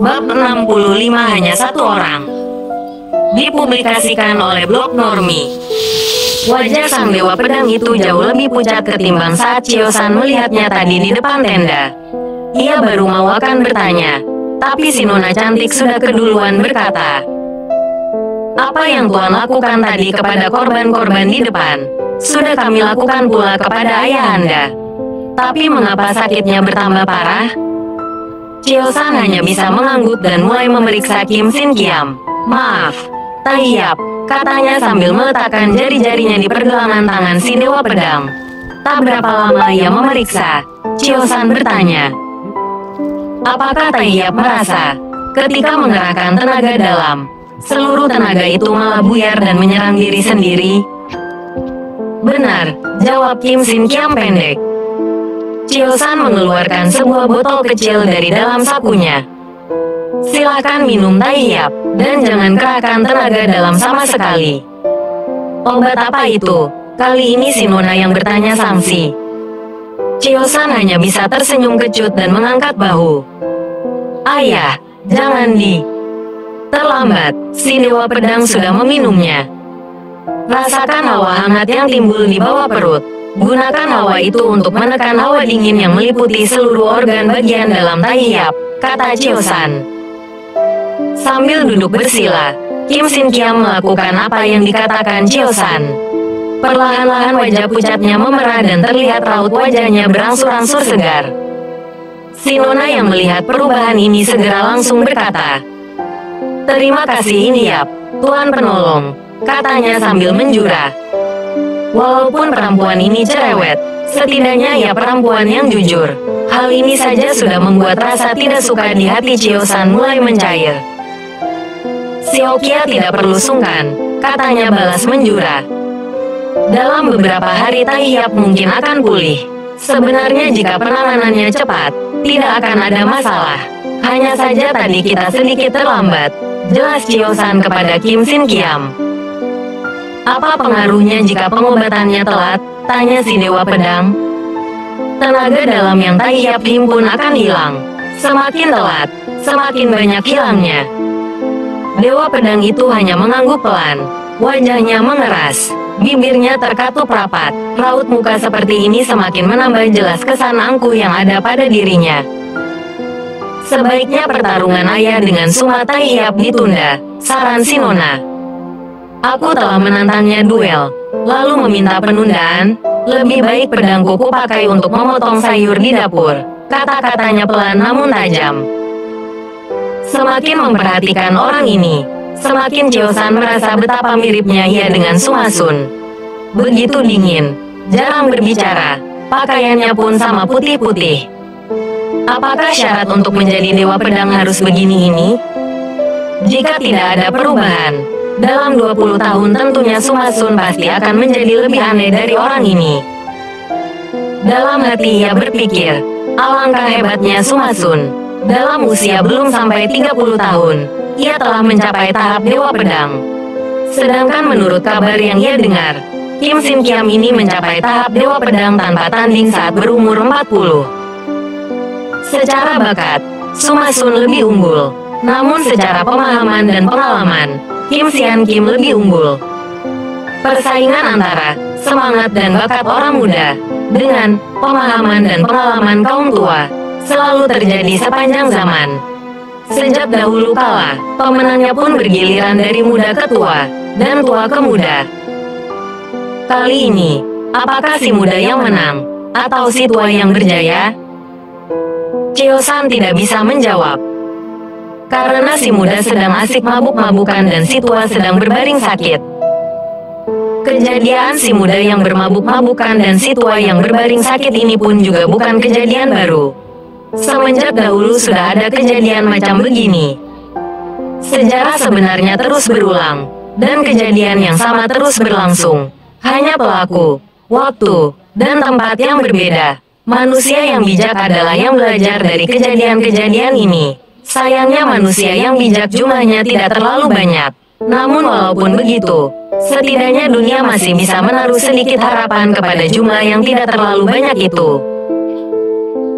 Bab 65 hanya satu orang. Dipublikasikan oleh blog Normi. Wajah sang dewa pedang itu jauh lebih pucat ketimbang saat Chiosan melihatnya tadi di depan tenda. Ia baru mau akan bertanya, tapi si nona cantik sudah keduluan berkata, "Apa yang Tuan lakukan tadi kepada korban-korban di depan, sudah kami lakukan pula kepada ayah Anda. Tapi mengapa sakitnya bertambah parah?" Chiosan hanya bisa mengangguk dan mulai memeriksa Kim Sin Kiam. "Maaf, Tahiap," katanya sambil meletakkan jari-jarinya di pergelangan tangan si dewa pedang. Tak berapa lama ia memeriksa. Chiosan bertanya, "Apakah Tahiap merasa, ketika mengerahkan tenaga dalam, seluruh tenaga itu malah buyar dan menyerang diri sendiri?" "Benar," jawab Kim Sin Kiam pendek. Chiosan mengeluarkan sebuah botol kecil dari dalam sakunya. "Silakan minum Tahiap, dan jangan kerahkan tenaga dalam sama sekali." "Obat apa itu?" Kali ini si nona yang bertanya sangsi. Chiosan hanya bisa tersenyum kecut dan mengangkat bahu. "Ayah, jangan di..." Terlambat, si dewa pedang sudah meminumnya. "Rasakan hawa hangat yang timbul di bawah perut. Gunakan hawa itu untuk menekan hawa dingin yang meliputi seluruh organ bagian dalam Tahiap," kata Chiosan. Sambil duduk bersila, Kim Sin Kiam melakukan apa yang dikatakan Chiosan. Perlahan-lahan wajah pucatnya memerah dan terlihat raut wajahnya berangsur-angsur segar. Si nona yang melihat perubahan ini segera langsung berkata, "Terima kasih Iniap, Tuan Penolong," katanya sambil menjura. Walaupun perempuan ini cerewet, setidaknya ia perempuan yang jujur. Hal ini saja sudah membuat rasa tidak suka di hati Chiosan mulai mencair. "Xiaoqia tidak perlu sungkan," katanya balas menjura. "Dalam beberapa hari Tahiap mungkin akan pulih. Sebenarnya jika penanganannya cepat, tidak akan ada masalah. Hanya saja tadi kita sedikit terlambat," jelas Chiosan kepada Kim Sin Kiam. "Apa pengaruhnya jika pengobatannya telat?" tanya si dewa pedang. "Tenaga dalam yang Tahiap himpun akan hilang. Semakin telat, semakin banyak hilangnya." Dewa pedang itu hanya mengangguk pelan. Wajahnya mengeras, bibirnya terkatup rapat. Raut muka seperti ini semakin menambah jelas kesan angkuh yang ada pada dirinya. "Sebaiknya pertarungan ayah dengan Suma Tahiap ditunda," saran si nona. "Aku telah menantangnya duel, lalu meminta penundaan. Lebih baik pedangku kupakai untuk memotong sayur di dapur," kata-katanya pelan namun tajam. Semakin memperhatikan orang ini, semakin Chiosan merasa betapa miripnya ia dengan Suma Sun. Begitu dingin, jarang berbicara, pakaiannya pun sama putih-putih. Apakah syarat untuk menjadi dewa pedang harus begini ini? Jika tidak ada perubahan, dalam 20 tahun tentunya Suma Sun pasti akan menjadi lebih aneh dari orang ini. Dalam hati ia berpikir, alangkah hebatnya Suma Sun. Dalam usia belum sampai 30 tahun, ia telah mencapai tahap dewa pedang. Sedangkan menurut kabar yang ia dengar, Kim Sin Kiam ini mencapai tahap dewa pedang tanpa tanding saat berumur 40. Secara bakat, Suma Sun lebih unggul. Namun secara pemahaman dan pengalaman, Kim Sian Kim lebih unggul. Persaingan antara semangat dan bakat orang muda dengan pemahaman dan pengalaman kaum tua selalu terjadi sepanjang zaman. Sejak dahulu kala, pemenangnya pun bergiliran dari muda ke tua dan tua ke muda. Kali ini, apakah si muda yang menang atau si tua yang berjaya? Chiosan tidak bisa menjawab. Karena si muda sedang asik mabuk-mabukan dan si tua sedang berbaring sakit. Kejadian si muda yang bermabuk-mabukan dan si tua yang berbaring sakit ini pun juga bukan kejadian baru. Semenjak dahulu sudah ada kejadian macam begini. Sejarah sebenarnya terus berulang, dan kejadian yang sama terus berlangsung. Hanya pelaku, waktu, dan tempat yang berbeda. Manusia yang bijak adalah yang belajar dari kejadian-kejadian ini. Sayangnya manusia yang bijak jumlahnya tidak terlalu banyak. Namun walaupun begitu, setidaknya dunia masih bisa menaruh sedikit harapan kepada jumlah yang tidak terlalu banyak itu.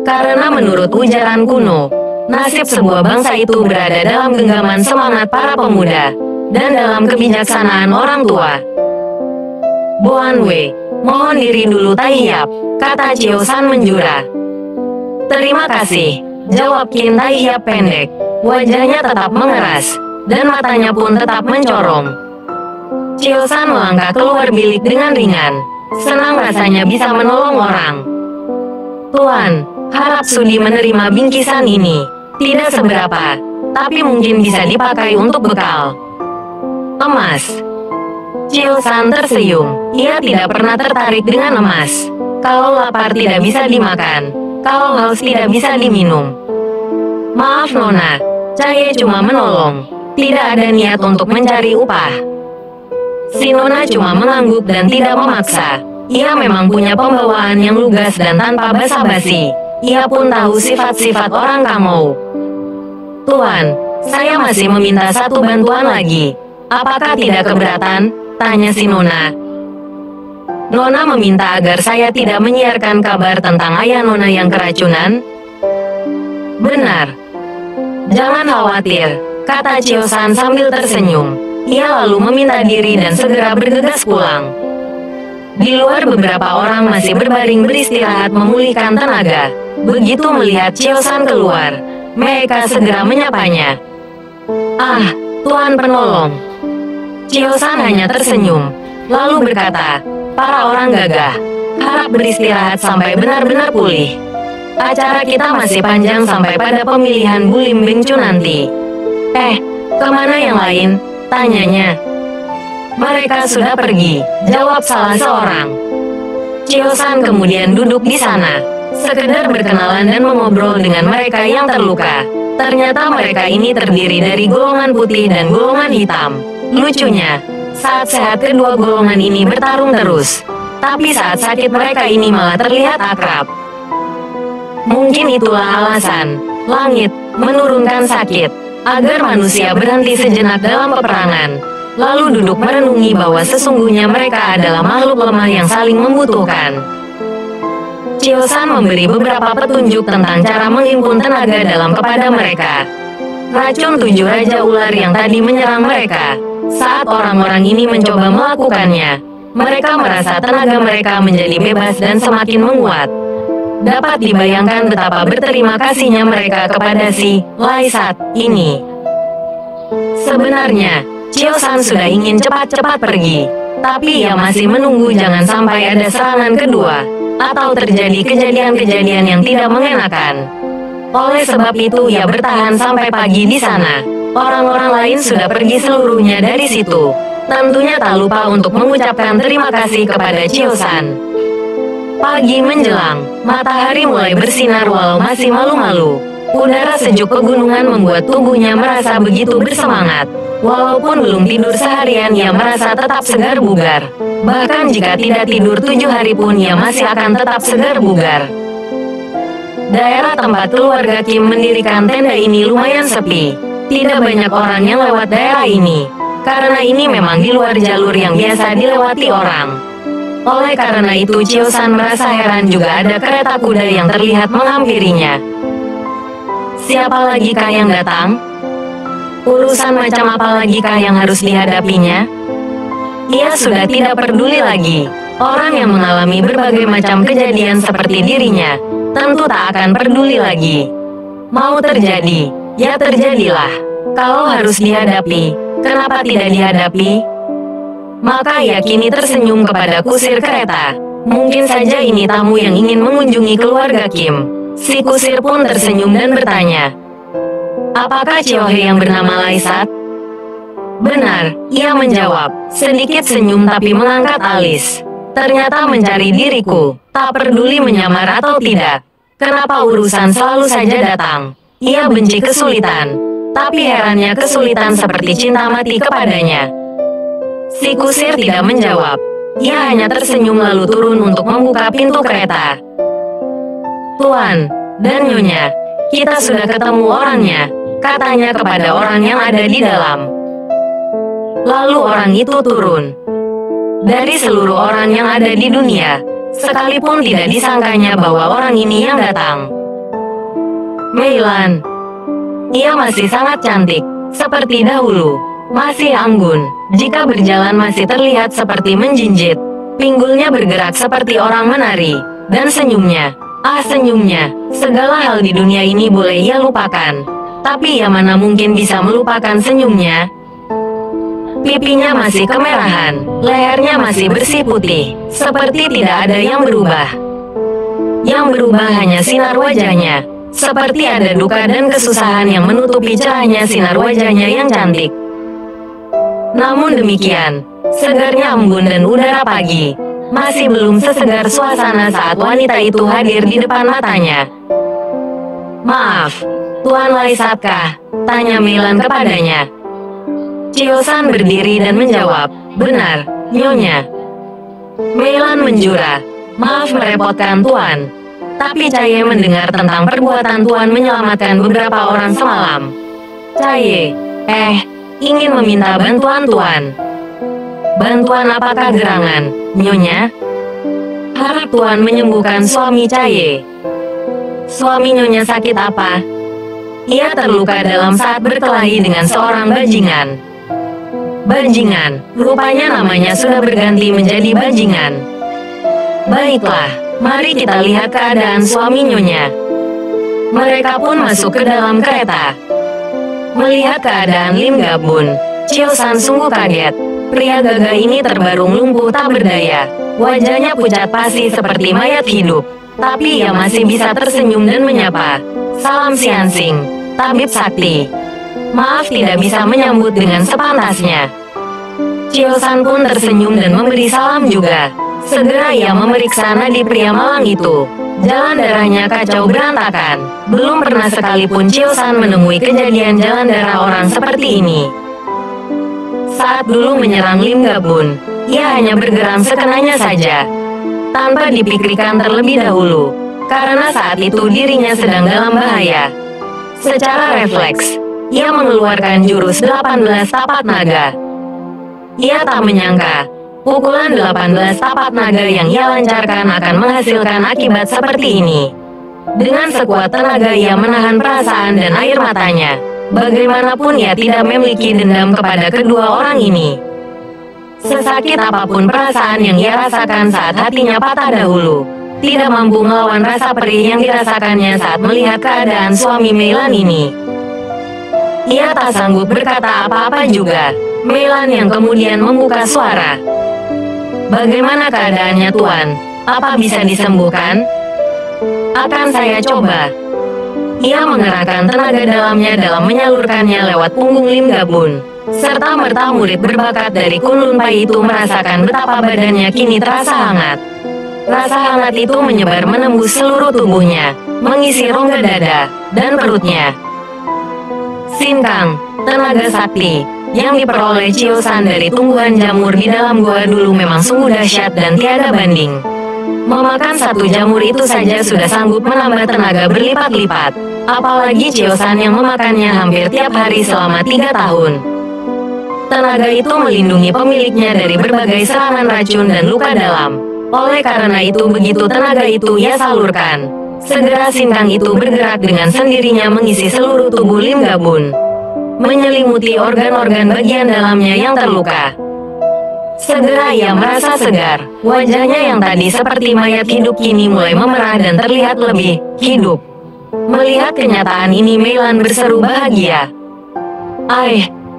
Karena menurut ujaran kuno, Nasib sebuah bangsa itu berada dalam genggaman semangat para pemuda dan dalam kebijaksanaan orang tua. Boan Wei, mohon diri dulu Tai Hiap, kata Chiao San menjura. Terima kasih, jawab Qin Tai Hiap pendek. Wajahnya tetap mengeras, dan matanya pun tetap mencorong. Chiao San melangkah keluar bilik dengan ringan. Senang rasanya bisa menolong orang. Tuan, harap sudi menerima bingkisan ini. Tidak seberapa, tapi mungkin bisa dipakai untuk bekal. Emas. Chiao San tersenyum. Ia tidak pernah tertarik dengan emas. Kalau lapar tidak bisa dimakan, kalau haus tidak bisa diminum. Maaf Nona, saya cuma menolong. Tidak ada niat untuk mencari upah. Si Nona cuma mengangguk dan tidak memaksa. Ia memang punya pembawaan yang lugas dan tanpa basa-basi. Ia pun tahu sifat-sifat orang Kamou. Tuan, saya masih meminta satu bantuan lagi. Apakah tidak keberatan? Tanya si Nona. Nona meminta agar saya tidak menyiarkan kabar tentang ayah Nona yang keracunan? Benar. Jangan khawatir, kata Chiao San sambil tersenyum. Ia lalu meminta diri dan segera bergegas pulang. Di luar beberapa orang masih berbaring beristirahat memulihkan tenaga. Begitu melihat Chiao San keluar, mereka segera menyapanya. Ah, Tuan penolong. Chiao San hanya tersenyum, lalu berkata, para orang gagah, harap beristirahat sampai benar-benar pulih. Acara kita masih panjang sampai pada pemilihan Bu Lim Beng Chu nanti. Kemana yang lain? Tanyanya. Mereka sudah pergi, jawab salah seorang. Chiao San kemudian duduk di sana, sekedar berkenalan dan mengobrol dengan mereka yang terluka. Ternyata mereka ini terdiri dari golongan putih dan golongan hitam. Lucunya, saat sehat kedua golongan ini bertarung terus, tapi saat sakit mereka ini malah terlihat akrab. Mungkin itulah alasan langit menurunkan sakit, agar manusia berhenti sejenak dalam peperangan, lalu duduk merenungi bahwa sesungguhnya mereka adalah makhluk lemah yang saling membutuhkan. Chiao San memberi beberapa petunjuk tentang cara menghimpun tenaga dalam kepada mereka. Racun 7 Raja Ular yang tadi menyerang mereka. Saat orang-orang ini mencoba melakukannya, mereka merasa tenaga mereka menjadi bebas dan semakin menguat. Dapat dibayangkan betapa berterima kasihnya mereka kepada si Laisat ini. Sebenarnya, Chiao San sudah ingin cepat-cepat pergi, tapi ia masih menunggu jangan sampai ada serangan kedua, atau terjadi kejadian-kejadian yang tidak mengenakan. Oleh sebab itu ia bertahan sampai pagi di sana. Orang-orang lain sudah pergi seluruhnya dari situ. Tentunya tak lupa untuk mengucapkan terima kasih kepada Chiao San. Pagi menjelang, matahari mulai bersinar walau masih malu-malu. Udara sejuk pegunungan membuat tubuhnya merasa begitu bersemangat. Walaupun belum tidur seharian, ia merasa tetap segar bugar. Bahkan jika tidak tidur 7 hari pun ia masih akan tetap segar bugar. Daerah tempat keluarga Kim mendirikan tenda ini lumayan sepi. Tidak banyak orang yang lewat daerah ini, karena ini memang di luar jalur yang biasa dilewati orang. Oleh karena itu Chiao San merasa heran juga ada kereta kuda yang terlihat menghampirinya. Siapa lagi kah yang datang? Urusan macam apa lagi kah yang harus dihadapinya? Ia sudah tidak peduli lagi. Orang yang mengalami berbagai macam kejadian seperti dirinya, tentu tak akan peduli lagi. Mau terjadi, ya terjadilah. Kalau harus dihadapi, kenapa tidak dihadapi? Maka ia kini tersenyum kepada kusir kereta. Mungkin saja ini tamu yang ingin mengunjungi keluarga Kim. Si kusir pun tersenyum dan bertanya, apakah Chiohe yang bernama Laisat? Benar, ia menjawab, sedikit senyum tapi mengangkat alis. Ternyata mencari diriku, tak peduli menyamar atau tidak. Kenapa urusan selalu saja datang? Ia benci kesulitan, tapi herannya kesulitan seperti cinta mati kepadanya. Si kusir tidak menjawab. Ia hanya tersenyum lalu turun untuk membuka pintu kereta. Tuan dan Nyonya, kita sudah ketemu orangnya, katanya kepada orang yang ada di dalam. Lalu orang itu turun. Dari seluruh orang yang ada di dunia, sekalipun tidak disangkanya bahwa orang ini yang datang. Meilan, Ia masih sangat cantik, seperti dahulu. Masih anggun, jika berjalan masih terlihat seperti menjinjit. Pinggulnya bergerak seperti orang menari. Dan senyumnya, senyumnya, segala hal di dunia ini boleh ia lupakan. Tapi ia mana mungkin bisa melupakan senyumnya? Pipinya masih kemerahan, lehernya masih bersih putih, seperti tidak ada yang berubah. Yang berubah hanya sinar wajahnya, seperti ada duka dan kesusahan yang menutupi cerahnya sinar wajahnya yang cantik. Namun demikian, segarnya embun dan udara pagi, masih belum sesegar suasana saat wanita itu hadir di depan matanya. "Maaf, Tuan Laisatkah?" tanya Meilan kepadanya. Chiosan berdiri dan menjawab, "Benar, Nyonya." Meilan menjura, "Maaf merepotkan Tuan. Tapi Caye mendengar tentang perbuatan Tuan menyelamatkan beberapa orang semalam. Caye, ingin meminta bantuan Tuan." "Bantuan apakah gerangan, Nyonya?" "Harap Tuan menyembuhkan suami Caye." "Suami Nyonya sakit apa?" "Ia terluka dalam saat berkelahi dengan seorang bajingan." "Bajingan, rupanya namanya sudah berganti menjadi bajingan." "Baiklah, mari kita lihat keadaan suami Nyonya." Mereka pun masuk ke dalam kereta. Melihat keadaan Lim Gabun, Chiosan sungguh kaget. Pria gagah ini terbarung lumpuh tak berdaya. Wajahnya pucat pasi seperti mayat hidup. Tapi ia masih bisa tersenyum dan menyapa. "Salam Siansing, tabib sakti. Maaf tidak bisa menyambut dengan sepantasnya." Chiosan pun tersenyum dan memberi salam juga. Segera ia memeriksa nadi pria malang itu. Jalan darahnya kacau berantakan. Belum pernah sekalipun Chiosan menemui kejadian jalan darah orang seperti ini. Saat dulu menyerang Lim Gabun, ia hanya bergerak sekenanya saja, tanpa dipikirkan terlebih dahulu, karena saat itu dirinya sedang dalam bahaya. Secara refleks, ia mengeluarkan jurus 18 tapak naga. Ia tak menyangka, pukulan 18 tapak naga yang ia lancarkan akan menghasilkan akibat seperti ini. Dengan sekuat tenaga ia menahan perasaan dan air matanya. Bagaimanapun ia tidak memiliki dendam kepada kedua orang ini. Sesakit apapun perasaan yang ia rasakan saat hatinya patah dahulu, tidak mampu melawan rasa perih yang dirasakannya saat melihat keadaan suami Meilan ini. Ia tak sanggup berkata apa-apa juga. Meilan yang kemudian membuka suara. "Bagaimana keadaannya Tuan? Apa bisa disembuhkan?" "Akan saya coba." Ia mengerahkan tenaga dalamnya dalam menyalurkannya lewat punggung Lim Gabun. Serta merta murid berbakat dari Kunlun Pai itu merasakan betapa badannya kini terasa hangat. Rasa hangat itu menyebar menembus seluruh tubuhnya, mengisi rongga dada dan perutnya. Sinkang, tenaga sakti, yang diperoleh Chiosan dari tumbuhan jamur di dalam gua dulu memang sungguh dahsyat dan tiada banding. Memakan satu jamur itu saja sudah sanggup menambah tenaga berlipat-lipat. Apalagi Chiosan yang memakannya hampir tiap hari selama 3 tahun. Tenaga itu melindungi pemiliknya dari berbagai serangan racun dan luka dalam. Oleh karena itu begitu tenaga itu ia salurkan, segera Sinkang itu bergerak dengan sendirinya mengisi seluruh tubuh Lim Gabun, menyelimuti organ-organ bagian dalamnya yang terluka. Segera ia merasa segar. Wajahnya yang tadi seperti mayat hidup kini mulai memerah dan terlihat lebih hidup. Melihat kenyataan ini Meilan berseru bahagia.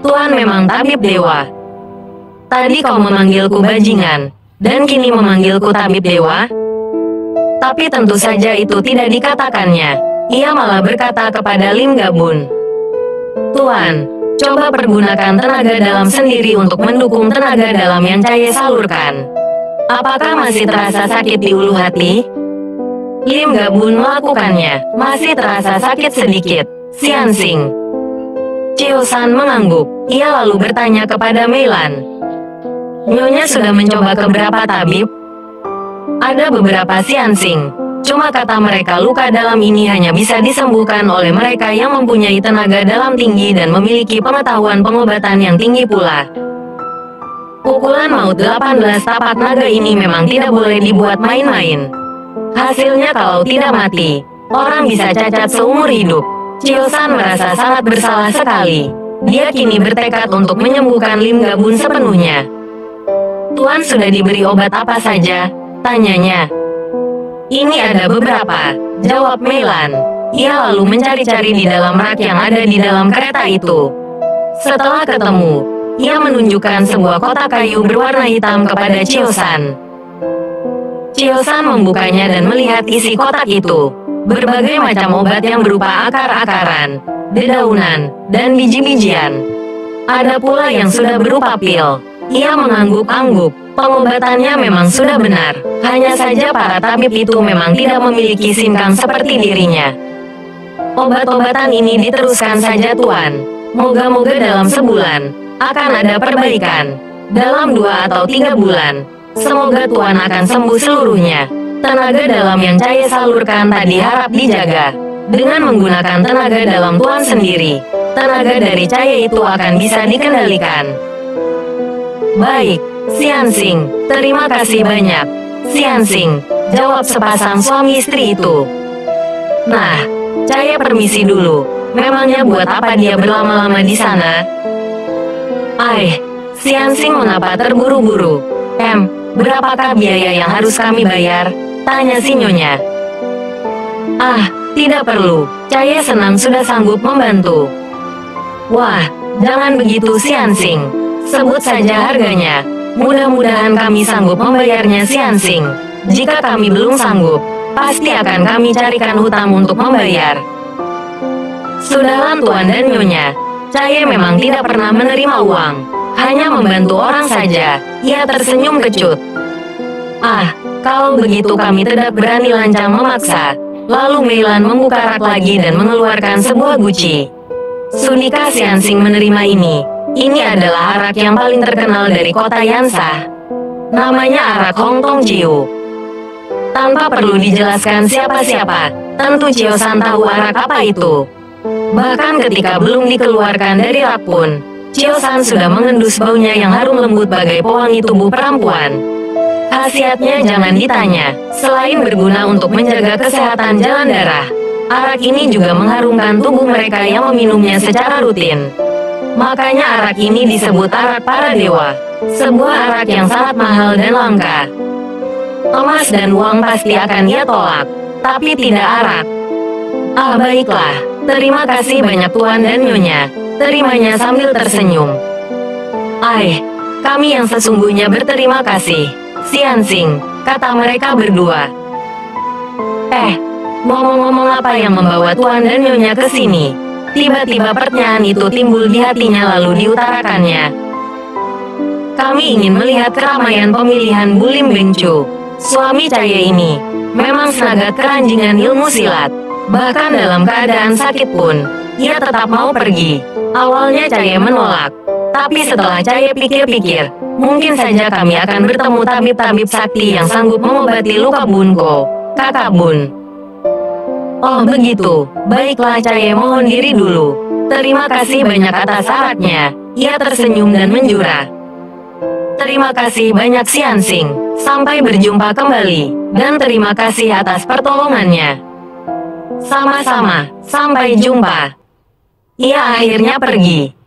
Tuan memang tabib dewa. Tadi kau memanggilku bajingan, dan kini memanggilku tabib dewa? Tapi tentu saja itu tidak dikatakannya. Ia malah berkata kepada Lim Gabun, "Tuan, coba pergunakan tenaga dalam sendiri untuk mendukung tenaga dalam yang Caye salurkan. Apakah masih terasa sakit di ulu hati?" Lim Gabun melakukannya. Masih terasa sakit sedikit, Siansing. Chiosan mengangguk. Ia lalu bertanya kepada Meilan, "Nyonya sudah mencoba ke berapa tabib?" "Ada beberapa Siansing. Cuma kata mereka luka dalam ini hanya bisa disembuhkan oleh mereka yang mempunyai tenaga dalam tinggi dan memiliki pengetahuan pengobatan yang tinggi pula. Pukulan maut 18 tapak naga ini memang tidak boleh dibuat main-main. Hasilnya kalau tidak mati, orang bisa cacat seumur hidup. Chiosan merasa sangat bersalah sekali. Dia kini bertekad untuk menyembuhkan Lim Gabun sepenuhnya. Tuan sudah diberi obat apa saja? Tanyanya. Ini ada beberapa, jawab Meilan. Ia lalu mencari-cari di dalam rak yang ada di dalam kereta itu. Setelah ketemu, ia menunjukkan sebuah kotak kayu berwarna hitam kepada Chiosan. Chiosan membukanya dan melihat isi kotak itu. Berbagai macam obat yang berupa akar-akaran, dedaunan, dan biji-bijian. Ada pula yang sudah berupa pil. Ia mengangguk-angguk. Pengobatannya memang sudah benar. Hanya saja para tabib itu memang tidak memiliki sinkang seperti dirinya. Obat-obatan ini diteruskan saja Tuan. Moga-moga dalam sebulan akan ada perbaikan. Dalam 2 atau 3 bulan, semoga Tuan akan sembuh seluruhnya. Tenaga dalam yang Caye salurkan tadi harap dijaga. Dengan menggunakan tenaga dalam Tuan sendiri, tenaga dari Caye itu akan bisa dikendalikan. Baik, Xianxing, terima kasih banyak. Xianxing, jawab sepasang suami istri itu. Nah, Caye permisi dulu. Memangnya buat apa dia berlama-lama di sana? Xianxing mengapa terburu-buru? Berapakah biaya yang harus kami bayar? Tanya si Nyonya. Tidak perlu. Caye senang sudah sanggup membantu. Wah, jangan begitu Xianxing. Sebut saja harganya. Mudah-mudahan kami sanggup membayarnya Xianxing. Jika kami belum sanggup, pasti akan kami carikan hutang untuk membayar. Sudahlah Tuan dan Nyonya. Caye memang tidak pernah menerima uang. Hanya membantu orang saja. Ia tersenyum kecut. Kalau begitu kami tidak berani lancang memaksa. Lalu Meilan membuka rak lagi dan mengeluarkan sebuah guci. Sudikah Xianxing menerima ini? Ini adalah arak yang paling terkenal dari kota Yansa. Namanya arak Hong Tong Jiu. Tanpa perlu dijelaskan siapa-siapa, tentu Chiosan tahu arak apa itu. Bahkan ketika belum dikeluarkan dari rak pun, Chiosan sudah mengendus baunya yang harum lembut bagai pewangi tubuh perempuan. Khasiatnya jangan ditanya, selain berguna untuk menjaga kesehatan jalan darah, arak ini juga mengharumkan tubuh mereka yang meminumnya secara rutin. Makanya arak ini disebut arak para dewa, sebuah arak yang sangat mahal dan langka. Emas dan uang pasti akan ia tolak, tapi tidak arak. Baiklah, terima kasih banyak Tuan dan Nyonya, terimanya sambil tersenyum. Kami yang sesungguhnya berterima kasih. Xianxing, kata mereka berdua. Ngomong-ngomong apa yang membawa Tuan dan Nyonya ke sini? Tiba-tiba pertanyaan itu timbul di hatinya lalu diutarakannya. Kami ingin melihat keramaian pemilihan Bu Lim Bengcu. Suami Caye ini memang sangat keranjingan ilmu silat. Bahkan dalam keadaan sakit pun, ia tetap mau pergi. Awalnya Caye menolak. Tapi setelah Caye pikir-pikir, mungkin saja kami akan bertemu tabib-tabib sakti yang sanggup mengobati luka Bunko, Kakak Bun. Oh begitu, baiklah Caye mohon diri dulu. Terima kasih banyak atas syaratnya. Ia tersenyum dan menjura. Terima kasih banyak Xianxing, sampai berjumpa kembali, dan terima kasih atas pertolongannya. Sama-sama, sampai jumpa. Ia akhirnya pergi.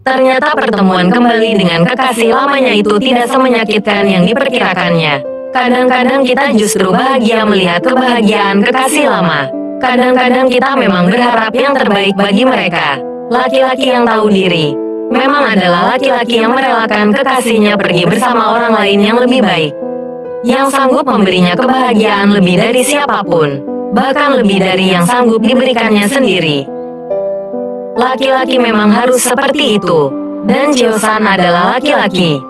Ternyata pertemuan kembali dengan kekasih lamanya itu tidak semenyakitkan yang diperkirakannya. Kadang-kadang kita justru bahagia melihat kebahagiaan kekasih lama. Kadang-kadang kita memang berharap yang terbaik bagi mereka. Laki-laki yang tahu diri memang adalah laki-laki yang merelakan kekasihnya pergi bersama orang lain yang lebih baik, yang sanggup memberinya kebahagiaan lebih dari siapapun, bahkan lebih dari yang sanggup diberikannya sendiri. Laki-laki memang harus seperti itu, dan Chiosan adalah laki-laki.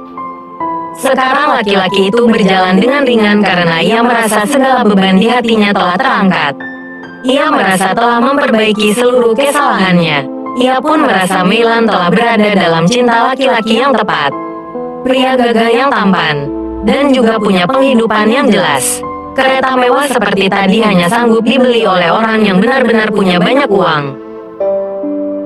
Sekarang laki-laki itu berjalan dengan ringan karena ia merasa segala beban di hatinya telah terangkat. Ia merasa telah memperbaiki seluruh kesalahannya. Ia pun merasa Meilan telah berada dalam cinta laki-laki yang tepat. Pria gagah yang tampan, dan juga punya penghidupan yang jelas. Kereta mewah seperti tadi hanya sanggup dibeli oleh orang yang benar-benar punya banyak uang.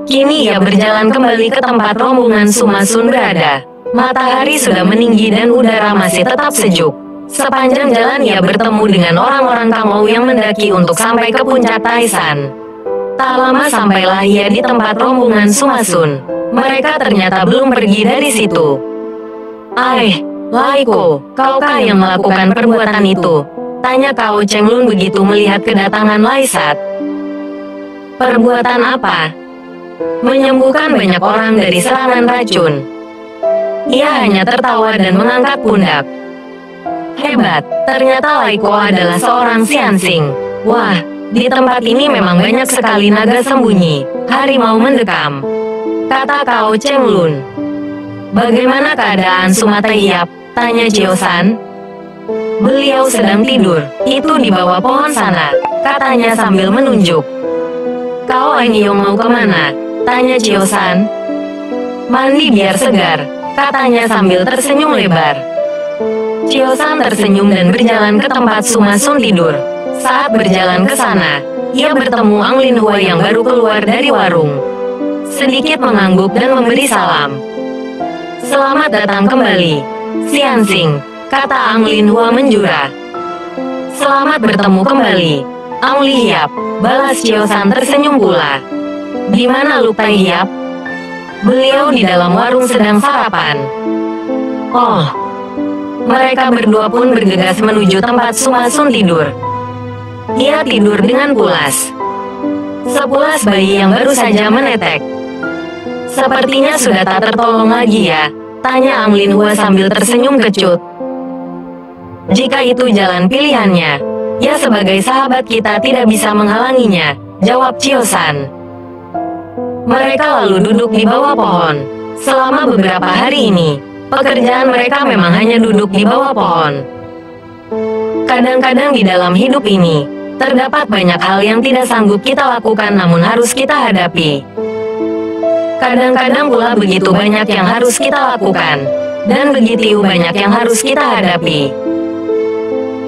Kini ia berjalan kembali ke tempat rombongan Sumasun berada. Matahari sudah meninggi dan udara masih tetap sejuk. Sepanjang jalan ia bertemu dengan orang-orang Kangou yang mendaki untuk sampai ke puncak Taisan. Tak lama sampailah ia di tempat rombongan Sumasun. Mereka ternyata belum pergi dari situ. Laiko, kaukah yang melakukan perbuatan itu? Tanya Kau Cheng Lun begitu melihat kedatangan Laisat. Perbuatan apa? Menyembuhkan banyak orang dari serangan racun. Ia hanya tertawa dan mengangkat pundak. Hebat, ternyata Laiko adalah seorang Xianxing. Wah, di tempat ini memang banyak sekali naga sembunyi, harimau mendekam, kata Kau Cheng Lun. Bagaimana keadaan Sumata Hiap? Tanya Chiosan. Beliau sedang tidur, itu di bawah pohon sana, katanya sambil menunjuk. Kau Engyong mau kemana? Tanya Chiosan. Mandi biar segar, katanya sambil tersenyum lebar. Chiosan tersenyum dan berjalan ke tempat Sumasun tidur. Saat berjalan ke sana, ia bertemu Ang Lin Hua yang baru keluar dari warung. Sedikit mengangguk dan memberi salam. Selamat datang kembali, Xianxing, kata Ang Lin Hua menjura. Selamat bertemu kembali, Ang Li Hiap, balas Chiosan tersenyum pula. Di mana Lu Tai Hiap? Beliau di dalam warung sedang sarapan. Oh, mereka berdua pun bergegas menuju tempat Sumasun tidur. Ia tidur dengan pulas. Sepulas bayi yang baru saja menetek. Sepertinya sudah tak tertolong lagi ya, tanya Ang Lin Hua sambil tersenyum kecut. Jika itu jalan pilihannya, ya sebagai sahabat kita tidak bisa menghalanginya, jawab Chiosan. Mereka lalu duduk di bawah pohon. Selama beberapa hari ini, pekerjaan mereka memang hanya duduk di bawah pohon. Kadang-kadang di dalam hidup ini, terdapat banyak hal yang tidak sanggup kita lakukan namun harus kita hadapi. Kadang-kadang pula begitu banyak yang harus kita lakukan, dan begitu banyak yang harus kita hadapi.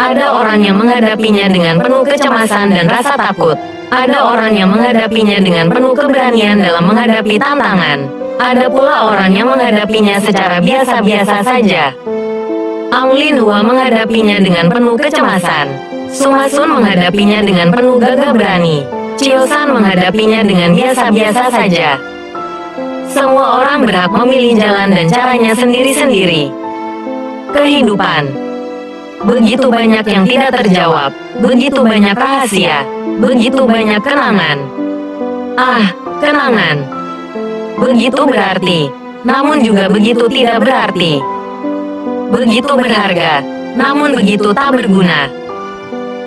Ada orang yang menghadapinya dengan penuh kecemasan dan rasa takut. Ada orang yang menghadapinya dengan penuh keberanian dalam menghadapi tantangan. Ada pula orang yang menghadapinya secara biasa-biasa saja. Ang Lin Hua menghadapinya dengan penuh kecemasan. Sumasun menghadapinya dengan penuh gagah berani. Chiosan menghadapinya dengan biasa-biasa saja. Semua orang berhak memilih jalan dan caranya sendiri-sendiri. Kehidupan. Begitu banyak yang tidak terjawab, begitu banyak rahasia, begitu banyak kenangan. Kenangan. Begitu berarti, namun juga begitu tidak berarti. Begitu berharga, namun begitu tak berguna.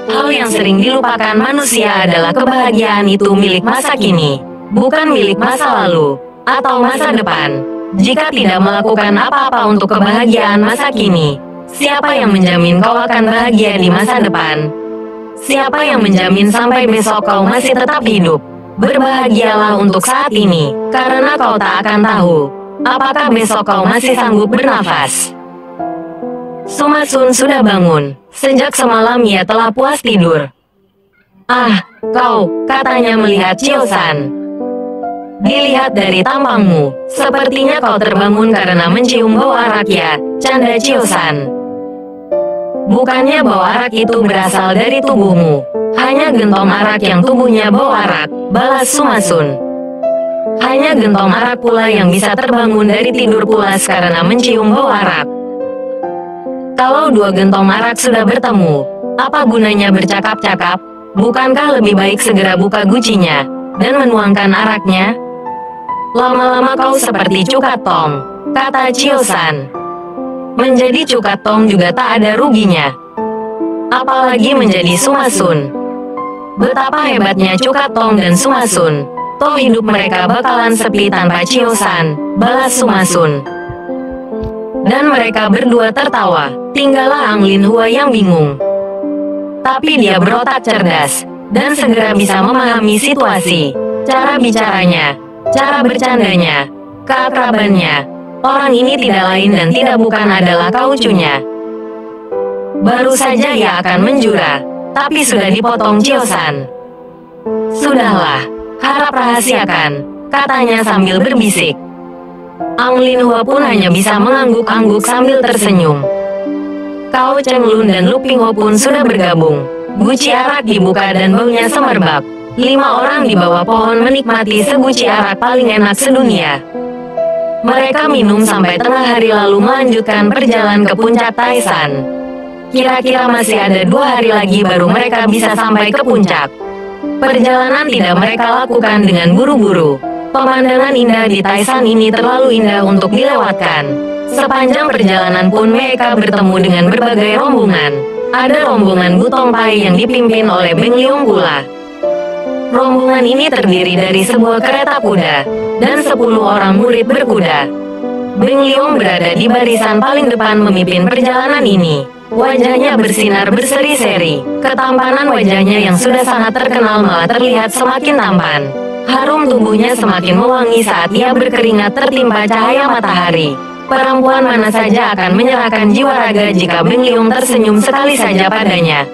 Hal yang sering dilupakan manusia adalah kebahagiaan itu milik masa kini, bukan milik masa lalu, atau masa depan. Jika tidak melakukan apa-apa untuk kebahagiaan masa kini, siapa yang menjamin kau akan bahagia di masa depan? Siapa yang menjamin sampai besok kau masih tetap hidup? Berbahagialah untuk saat ini, karena kau tak akan tahu, apakah besok kau masih sanggup bernafas. Sumasun sudah bangun. Sejak semalam ia telah puas tidur. Kau, katanya melihat Chiosan. Dilihat dari tampangmu, sepertinya kau terbangun karena mencium bau arak ya, canda Chiosan. Bukannya bau arak itu berasal dari tubuhmu, hanya gentong arak yang tubuhnya bau arak, balas Sumasun. Hanya gentong arak pula yang bisa terbangun dari tidur pulas karena mencium bau arak. Kalau dua gentong arak sudah bertemu, apa gunanya bercakap-cakap? Bukankah lebih baik segera buka gucinya dan menuangkan araknya? Lama-lama kau seperti Cukat Tong, kata Chiosan. Menjadi Cukat Tong juga tak ada ruginya. Apalagi menjadi Sumasun. Betapa hebatnya Cukat Tong dan Sumasun. Toh hidup mereka bakalan sepi tanpa Chiosan, balas Sumasun. Dan mereka berdua tertawa. Tinggallah Ang Lin Hua yang bingung. Tapi dia berotak cerdas, dan segera bisa memahami situasi. Cara bicaranya, cara bercandanya, keakrabannya. Orang ini tidak lain dan tidak bukan adalah kaucunya. Baru saja ia akan menjura, tapi sudah dipotong Chiosan. Sudahlah, harap rahasiakan, katanya sambil berbisik. Ang Lin Hua pun hanya bisa mengangguk-angguk sambil tersenyum. Kau Cheng Lun dan Lu Pingho pun sudah bergabung. Guci arak dibuka dan baunya semerbak. 5 orang di bawah pohon menikmati sebuci arak paling enak sedunia. Mereka minum sampai tengah hari lalu melanjutkan perjalanan ke puncak Taishan. Kira-kira masih ada 2 hari lagi baru mereka bisa sampai ke puncak. Perjalanan tidak mereka lakukan dengan buru-buru. Pemandangan indah di Taishan ini terlalu indah untuk dilewatkan. Sepanjang perjalanan pun mereka bertemu dengan berbagai rombongan. Ada rombongan Butongpai yang dipimpin oleh Beng Liong pula. Rombongan ini terdiri dari sebuah kereta kuda dan 10 orang murid berkuda. Beng Liong berada di barisan paling depan memimpin perjalanan ini. Wajahnya bersinar berseri-seri. Ketampanan wajahnya yang sudah sangat terkenal malah terlihat semakin tampan. Harum tubuhnya semakin mewangi saat ia berkeringat tertimpa cahaya matahari. Perempuan mana saja akan menyerahkan jiwa raga jika Beng Liong tersenyum sekali saja padanya.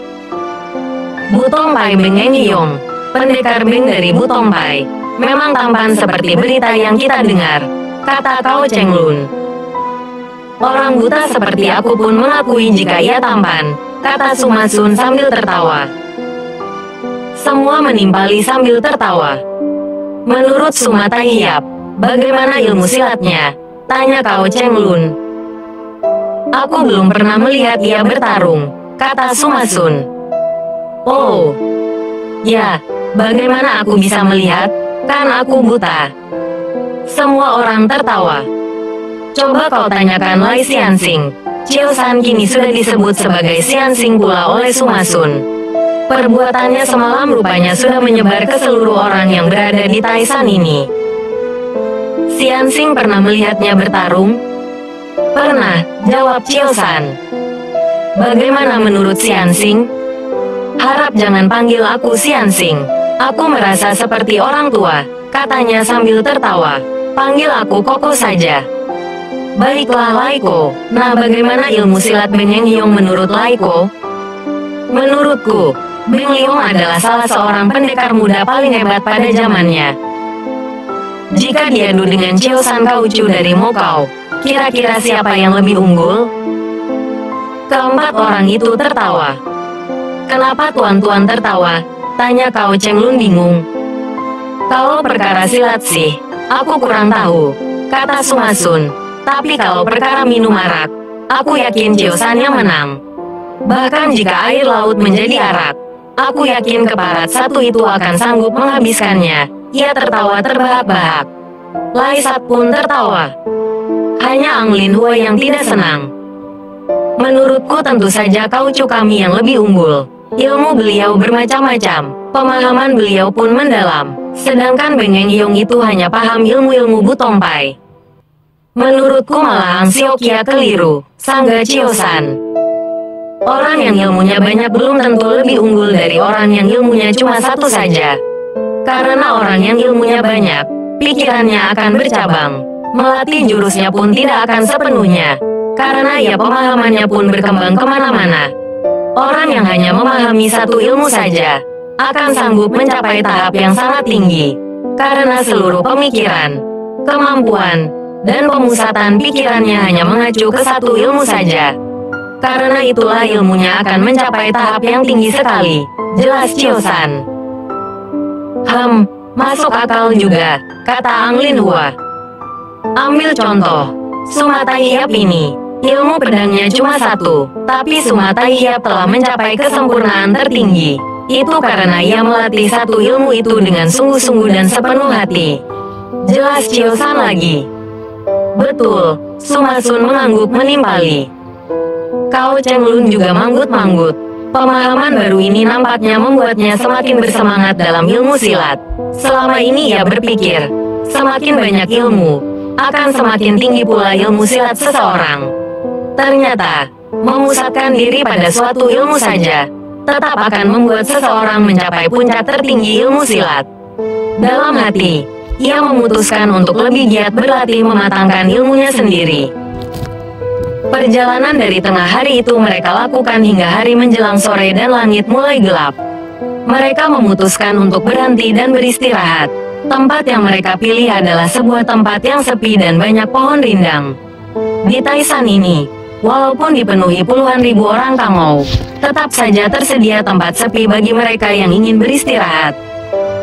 Butongpai Beng Liong, pendekar Beng dari Butongpai, memang tampan seperti berita yang kita dengar, kata Cao Cheng Lun. Orang buta seperti aku pun mengakui jika ia tampan, kata Suma Sun sambil tertawa. Semua menimpali sambil tertawa. Menurut Suma Taihiap, bagaimana ilmu silatnya? Tanya Cao Cheng Lun. Aku belum pernah melihat ia bertarung, kata Suma Sun. Oh, ya, bagaimana aku bisa melihat? Kan aku buta. Semua orang tertawa. Coba kau tanyakan Lai Xianxing. Chiao San kini sudah disebut sebagai Xianxing pula oleh Suma Sun. Perbuatannya semalam rupanya sudah menyebar ke seluruh orang yang berada di Taishan ini. Xianxing pernah melihatnya bertarung? Pernah, jawab Chiao San. Bagaimana menurut Xianxing? Harap jangan panggil aku Xianxing. Aku merasa seperti orang tua, katanya sambil tertawa. Panggil aku Koko saja. Baiklah Laiko. Nah, bagaimana ilmu silat Beng Liong menurut Laiko? Menurutku, Beng Liong adalah salah seorang pendekar muda paling hebat pada zamannya. Jika diadu dengan Chiao San Kaucu dari Mokau, kira-kira siapa yang lebih unggul? Keempat orang itu tertawa. Kenapa tuan-tuan tertawa? Tanya Cao Cheng Lun bingung. Kalau perkara silat sih, aku kurang tahu, kata Suma Sun. Tapi kalau perkara minum arak, aku yakin Chiao San yang menang. Bahkan jika air laut menjadi arak, aku yakin keparat satu itu akan sanggup menghabiskannya. Ia tertawa terbahak-bahak. Lai Sat pun tertawa. Hanya Ang Lin Hua yang tidak senang. Menurutku tentu saja Kaucu kami yang lebih unggul. Ilmu beliau bermacam-macam, pemahaman beliau pun mendalam. Sedangkan Beng Liong itu hanya paham ilmu-ilmu Butongpai. Menurutku malah Ang Siokia keliru, sangga Chiao San. Orang yang ilmunya banyak belum tentu lebih unggul dari orang yang ilmunya cuma satu saja. Karena orang yang ilmunya banyak, pikirannya akan bercabang. Melatih jurusnya pun tidak akan sepenuhnya. Karena ia pemahamannya pun berkembang kemana-mana. Orang yang hanya memahami satu ilmu saja, akan sanggup mencapai tahap yang sangat tinggi. Karena seluruh pemikiran, kemampuan, dan pemusatan pikirannya hanya mengacu ke satu ilmu saja. Karena itulah ilmunya akan mencapai tahap yang tinggi sekali, jelas Chiao San. Masuk akal juga, kata Ang Lin Hua. Ambil contoh, Suma Taihiap ini, ilmu pedangnya cuma satu, tapi Suma Taihiap telah mencapai kesempurnaan tertinggi. Itu karena ia melatih satu ilmu itu dengan sungguh-sungguh dan sepenuh hati. Jelas Chiao San lagi. Betul, Suma Sun mengangguk menimpali. Cao Cheng Lun juga manggut-manggut. Pemahaman baru ini nampaknya membuatnya semakin bersemangat dalam ilmu silat. Selama ini ia berpikir, semakin banyak ilmu, akan semakin tinggi pula ilmu silat seseorang. Ternyata, memusatkan diri pada suatu ilmu saja, tetap akan membuat seseorang mencapai puncak tertinggi ilmu silat. Dalam hati, ia memutuskan untuk lebih giat berlatih mematangkan ilmunya sendiri. Perjalanan dari tengah hari itu mereka lakukan hingga hari menjelang sore dan langit mulai gelap. Mereka memutuskan untuk berhenti dan beristirahat. Tempat yang mereka pilih adalah sebuah tempat yang sepi dan banyak pohon rindang. Di Taishan ini, walaupun dipenuhi puluhan ribu orang Kangou, tetap saja tersedia tempat sepi bagi mereka yang ingin beristirahat.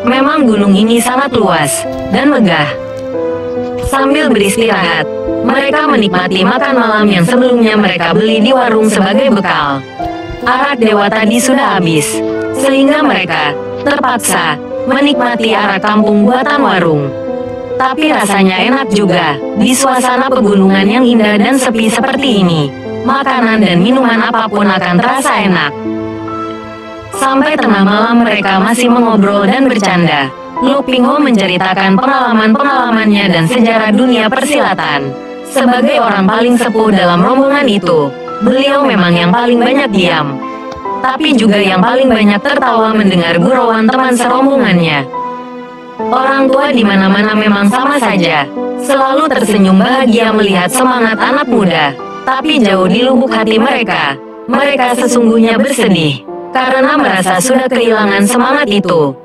Memang gunung ini sangat luas dan megah. Sambil beristirahat, mereka menikmati makan malam yang sebelumnya mereka beli di warung sebagai bekal. Arak dewa tadi sudah habis, sehingga mereka terpaksa menikmati arak kampung buatan warung. Tapi rasanya enak juga, di suasana pegunungan yang indah dan sepi seperti ini. Makanan dan minuman apapun akan terasa enak. Sampai tengah malam mereka masih mengobrol dan bercanda. Lu Pingho menceritakan pengalaman-pengalamannya dan sejarah dunia persilatan. Sebagai orang paling sepuh dalam rombongan itu, beliau memang yang paling banyak diam. Tapi juga yang paling banyak tertawa mendengar gurauan teman serombongannya. Orang tua di mana-mana memang sama saja, selalu tersenyum bahagia melihat semangat anak muda. Tapi jauh di lubuk hati mereka sesungguhnya bersedih, karena merasa sudah kehilangan semangat itu.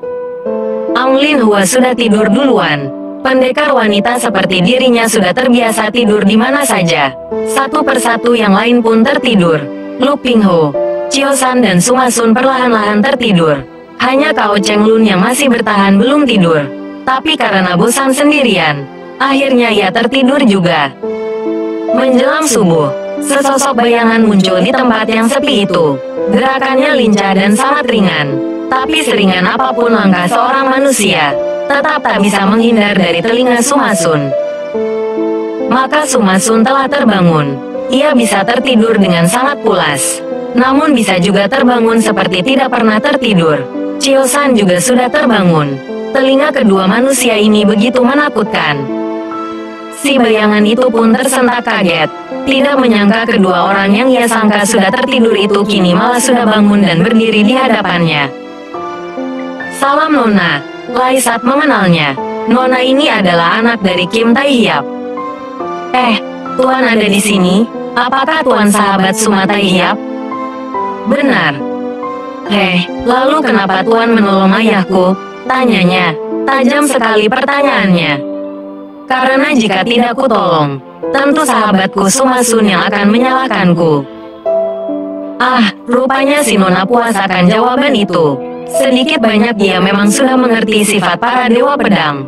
Anglin Hua sudah tidur duluan. Pendekar wanita seperti dirinya sudah terbiasa tidur di mana saja. Satu persatu yang lain pun tertidur. Lu Pingho, Chiosan dan Sumasun perlahan-lahan tertidur. Hanya Kao Cheng Lun yang masih bertahan belum tidur. Tapi karena bosan sendirian, akhirnya ia tertidur juga. Menjelang subuh, sesosok bayangan muncul di tempat yang sepi itu. Gerakannya lincah dan sangat ringan, tapi seringan apapun langkah seorang manusia, tetap tak bisa menghindar dari telinga Sumasun. Maka Sumasun telah terbangun. Ia bisa tertidur dengan sangat pulas, namun bisa juga terbangun seperti tidak pernah tertidur. Chiosan juga sudah terbangun. Telinga kedua manusia ini begitu menakutkan. Si bayangan itu pun tersentak kaget. Tidak menyangka kedua orang yang ia sangka sudah tertidur itu kini malah sudah bangun dan berdiri di hadapannya. Salam Nona, Laisat mengenalnya. Nona ini adalah anak dari Kim Tai Hiap. Tuan ada di sini? Apakah Tuan sahabat Suma Tai Hiap? Benar. Lalu kenapa Tuan menolong ayahku? Tanyanya. Tajam sekali pertanyaannya. Karena jika tidak kutolong, tentu sahabatku Sumasun yang akan menyalahkanku. Rupanya si Nona puas akan jawaban itu. Sedikit banyak dia memang sudah mengerti sifat para dewa pedang.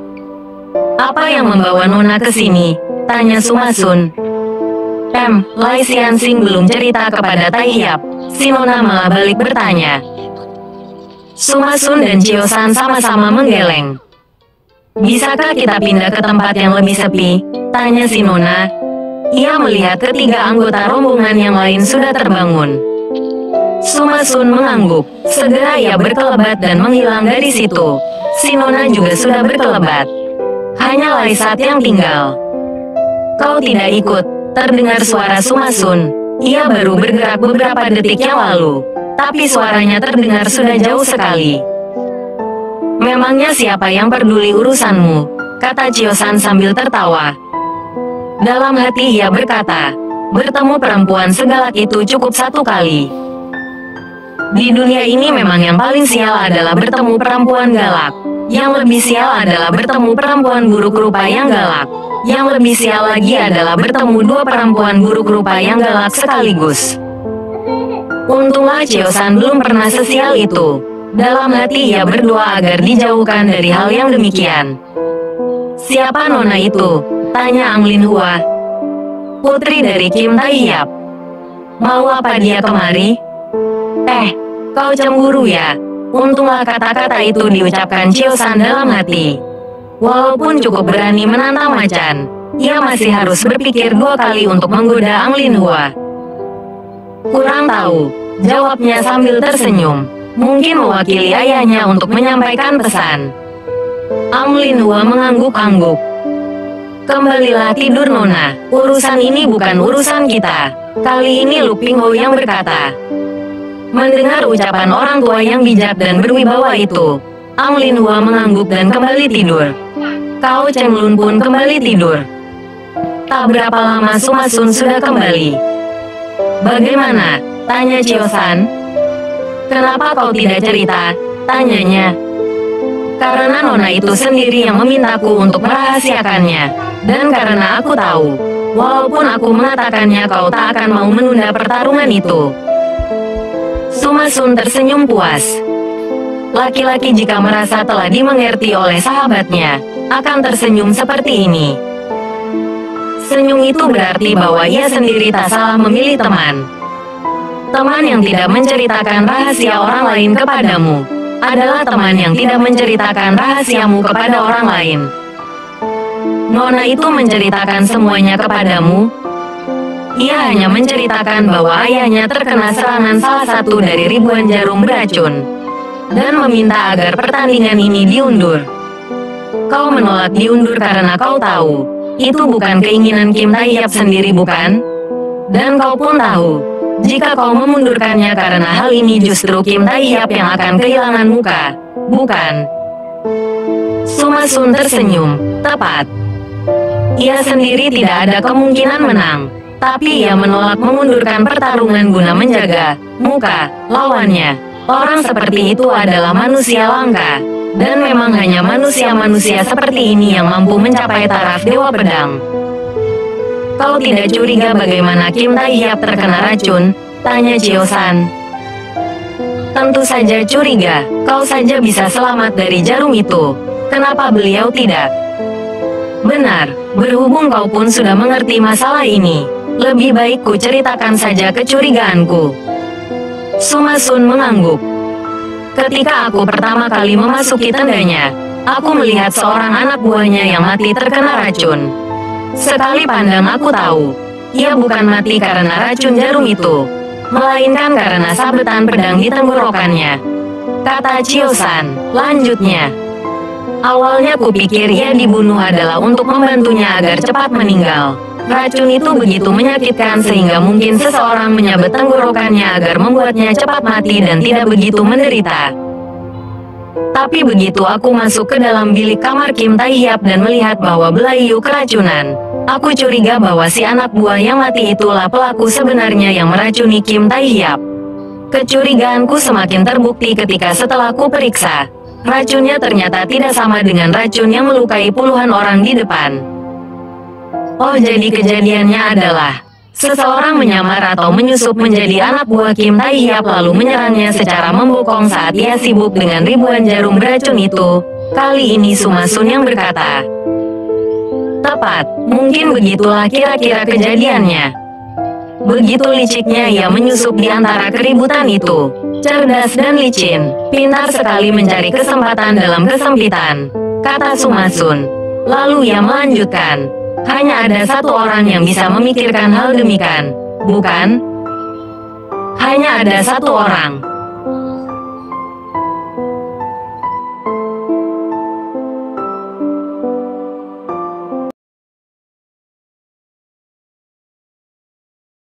Apa yang membawa Nona ke sini? Tanya Sumasun. Lai Xianxing belum cerita kepada Tai Hiap. Si Nona malah balik bertanya. Sumasun dan Chiosan sama-sama menggeleng. Bisakah kita pindah ke tempat yang lebih sepi? Tanya si Nona. Ia melihat ketiga anggota rombongan yang lain sudah terbangun. Sumasun mengangguk. Segera ia berkelebat dan menghilang dari situ. Si Nona juga sudah berkelebat. Hanya Laisat yang tinggal. Kau tidak ikut, terdengar suara Sumasun. Ia baru bergerak beberapa detik yang lalu, tapi suaranya terdengar sudah jauh sekali. Memangnya siapa yang peduli urusanmu? Kata Chiosan sambil tertawa. Dalam hati ia berkata, bertemu perempuan segalak itu cukup satu kali. Di dunia ini memang yang paling sial adalah bertemu perempuan galak. Yang lebih sial adalah bertemu perempuan buruk rupa yang galak. Yang lebih sial lagi adalah bertemu dua perempuan buruk rupa yang galak sekaligus. Untunglah Chiosan belum pernah sesial itu. Dalam hati ia berdoa agar dijauhkan dari hal yang demikian. Siapa Nona itu? Tanya Anglin Hua. Putri dari Kim Tai Hiap. Mau apa dia kemari? Kau cemburu ya? Untunglah kata-kata itu diucapkan Chiosan dalam hati. Walaupun cukup berani menantang macan, ia masih harus berpikir dua kali untuk menggoda Anglin Hua. Kurang tahu, jawabnya sambil tersenyum. Mungkin mewakili ayahnya untuk menyampaikan pesan. Anglin Hua mengangguk-angguk. Kembalilah tidur Nona, urusan ini bukan urusan kita. Kali ini Lu Pingho yang berkata. Mendengar ucapan orang tua yang bijak dan berwibawa itu, Anglin Hua mengangguk dan kembali tidur. Kao Cheng Lun pun kembali tidur. Tak berapa lama Sumasun sudah kembali. Bagaimana? Tanya Chiosan. Kenapa kau tidak cerita? Tanyanya. Karena Nona itu sendiri yang memintaku untuk merahasiakannya. Dan karena aku tahu, walaupun aku mengatakannya kau tak akan mau menunda pertarungan itu. Sumasun tersenyum puas. laki-laki jika merasa telah dimengerti oleh sahabatnya, akan tersenyum seperti ini. Senyum itu berarti bahwa ia sendiri tak salah memilih teman. Teman yang tidak menceritakan rahasia orang lain kepadamu adalah teman yang tidak menceritakan rahasiamu kepada orang lain. Nona itu menceritakan semuanya kepadamu. Ia hanya menceritakan bahwa ayahnya terkena serangan salah satu dari ribuan jarum beracun, dan meminta agar pertandingan ini diundur. Kau menolak diundur karena kau tahu, itu bukan keinginan Kim Tae-hyap sendiri, bukan? Dan kau pun tahu, jika kau memundurkannya karena hal ini justru Kim Tae-hyap yang akan kehilangan muka, bukan? Suma Sun tersenyum, tepat. Ia sendiri tidak ada kemungkinan menang, tapi ia menolak memundurkan pertarungan guna menjaga muka lawannya. Orang seperti itu adalah manusia langka, dan memang hanya manusia-manusia seperti ini yang mampu mencapai taraf Dewa Pedang. Kau tidak curiga bagaimana Kim Tae-hyap terkena racun? Tanya Chio-san. Tentu saja curiga, kau saja bisa selamat dari jarum itu. Kenapa beliau tidak? Benar, berhubung kau pun sudah mengerti masalah ini, lebih baik ku ceritakan saja kecurigaanku. Suma Sun mengangguk. Ketika aku pertama kali memasuki tendanya, aku melihat seorang anak buahnya yang mati terkena racun. Sekali pandang aku tahu, ia bukan mati karena racun jarum itu, melainkan karena sabetan pedang di tenggorokannya. Kata Chio-san, lanjutnya. Awalnya kupikir ia dibunuh adalah untuk membantunya agar cepat meninggal. Racun itu begitu menyakitkan sehingga mungkin seseorang menyabet tenggorokannya agar membuatnya cepat mati dan tidak begitu menderita. Tapi begitu aku masuk ke dalam bilik kamar Kim Tae-hyap dan melihat bahwa Belayu keracunan, aku curiga bahwa si anak buah yang mati itulah pelaku sebenarnya yang meracuni Kim Tae-hyap. Kecurigaanku semakin terbukti ketika setelah ku periksa, racunnya ternyata tidak sama dengan racun yang melukai puluhan orang di depan. Oh, jadi kejadiannya adalah seseorang menyamar atau menyusup menjadi anak buah Kim Tae-hyap lalu menyerangnya secara membokong saat ia sibuk dengan ribuan jarum beracun itu. Kali ini Suma Sun yang berkata. Tepat, mungkin begitulah kira-kira kejadiannya. Begitu liciknya ia menyusup di antara keributan itu. Cerdas dan licin, pintar sekali mencari kesempatan dalam kesempitan, kata Suma Sun. Lalu ia melanjutkan, hanya ada satu orang yang bisa memikirkan hal demikian, bukan? Hanya ada satu orang.